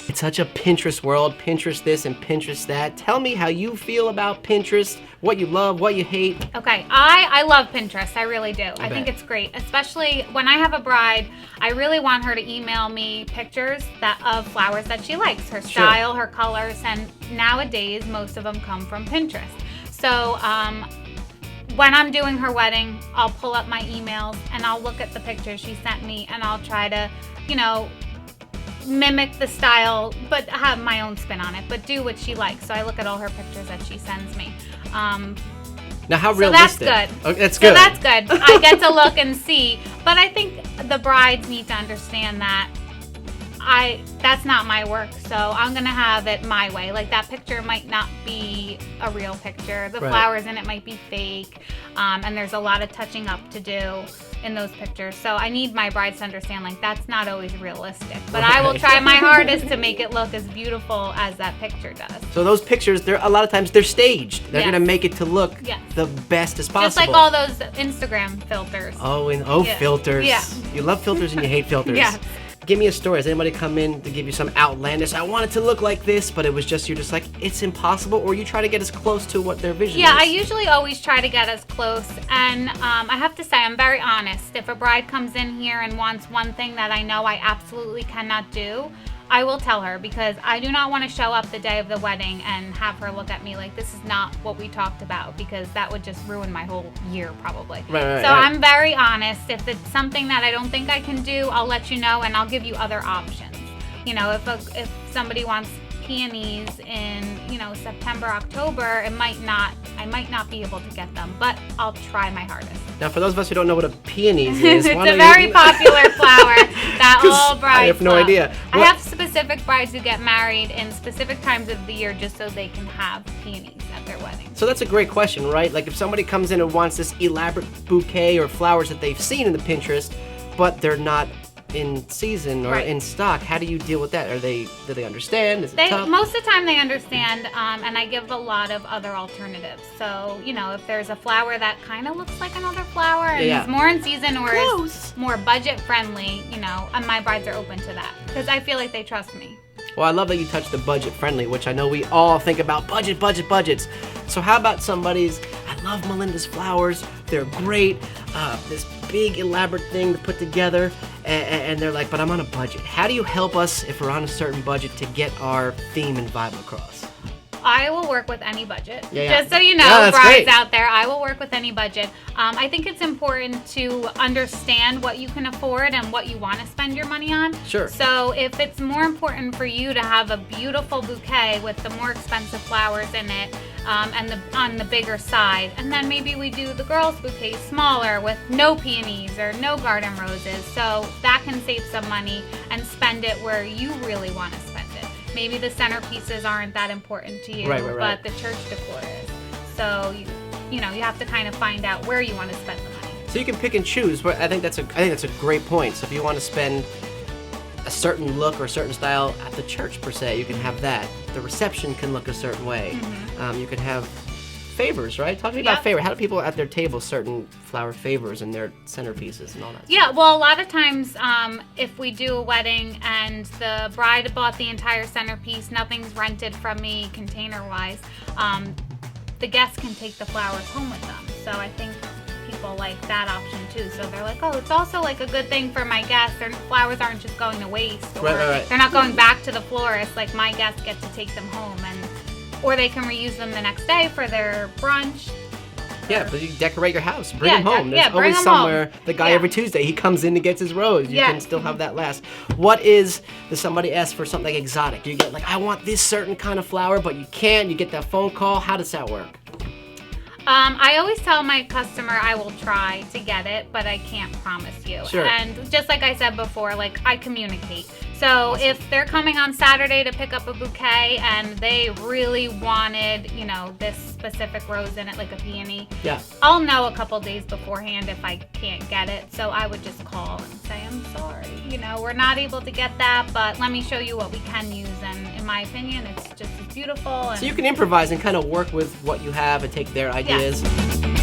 It's such a Pinterest world, Pinterest this and Pinterest that. Tell me how you feel about Pinterest, what you love, what you hate. Okay, I love Pinterest, I really do. I think bet. it's great, especially when I have a bride. I really want her to email me pictures of flowers that she likes, her style, her colors, and nowadays most of them come from Pinterest. So when I'm doing her wedding, I'll pull up my emails and I'll look at the pictures she sent me and I'll try to, mimic the style, but have my own spin on it, but do what she likes. So I look at all her pictures that she sends me. Now, how So realistic? that's good. Okay, that's good. So that's good. I get to look and see. But I think the brides need to understand that that's not my work. So I'm going to have it my way. Like, that picture might not be a real picture. The flowers in it might be fake. And there's a lot of touching up to do in those pictures. So I need my brides to understand, like, that's not always realistic. But I will try my hardest to make it look as beautiful as that picture does. So those pictures, a lot of times they're staged. They're going to make it to look the best as possible. Just like all those Instagram filters. Filters. Yeah. You love filters and you hate filters. Yeah. Give me a story. Has anybody come in to give you some outlandish, I want it to look like this, but you're just like, it's impossible, or you try to get as close to what their vision is? Yeah, I usually always try to get as close, and I have to say, I'm very honest. If a bride comes in here and wants one thing that I know I absolutely cannot do, I will tell her, because I do not want to show up the day of the wedding and have her look at me like this is not what we talked about, because that would just ruin my whole year probably. Right. I'm very honest. If it's something that I don't think I can do, I'll let you know and I'll give you other options. If somebody wants peonies in, September, October, I might not be able to get them, but I'll try my hardest. Now, for those of us who don't know what a peonies is, it's a very popular flower that all brides I have no love. idea. I have specific brides who get married in specific times of the year just so they can have peonies at their wedding. So that's a great question, right? Like, if somebody comes in and wants this elaborate bouquet or flowers that they've seen in the Pinterest, but they're not in season or in stock, how do you deal with that? Do they understand? Is it tough? Most of the time they understand, and I give a lot of other alternatives. So, if there's a flower that kind of looks like another flower and is more in season or is more budget friendly, and my brides are open to that because I feel like they trust me. Well, I love that you touched the budget friendly, which I know we all think about budgets. So how about somebody's, I love Melinda's flowers, they're great, this big elaborate thing to put together, and they're like, but I'm on a budget. How do you help us, if we're on a certain budget, to get our theme and vibe across? I will work with any budget. Yeah. Just so you know, brides great. Out there, I will work with any budget. I think it's important to understand what you can afford and what you want to spend your money on. Sure. So if it's more important for you to have a beautiful bouquet with the more expensive flowers in it, and on the bigger side, and then maybe we do the girls' bouquet smaller with no peonies or no garden roses, so that can save some money and spend it where you really want to spend it. Maybe the centerpieces aren't that important to you, but the church decor is. So you have to kind of find out where you want to spend the money. So you can pick and choose. But I think that's a great point. So if you want to spend a certain look or a certain style at the church per se, you can have that. The reception can look a certain way. Mm-hmm. You can have favors, right? Talk to me about favor. How do people at their table certain flower favors and their centerpieces and all that? Yeah, well, a lot of times if we do a wedding and the bride bought the entire centerpiece, nothing's rented from me container-wise, the guests can take the flowers home with them. So I think people like that option too. So they're like, oh, it's also like a good thing for my guests. Their flowers aren't just going to waste, or they're not going back to the florist. Like, my guests get to take them home, or they can reuse them the next day for their brunch. Yeah, but you decorate your house, bring them home. There's bring always them somewhere home. the guy every Tuesday, he comes in and gets his rose. You can still have that last. Does somebody ask for something exotic? Do you get like, I want this certain kind of flower, but you can't? You get that phone call? How does that work? I always tell my customer I will try to get it, but I can't promise you. Sure. And just like I said before, like, I communicate. So if they're coming on Saturday to pick up a bouquet and they really wanted, this specific rose in it, like a peony, I'll know a couple days beforehand if I can't get it. So I would just call and say, I'm sorry, we're not able to get that, but let me show you what we can use. And in my opinion, it's just as beautiful. And So you can improvise and kind of work with what you have and take their ideas. Yes.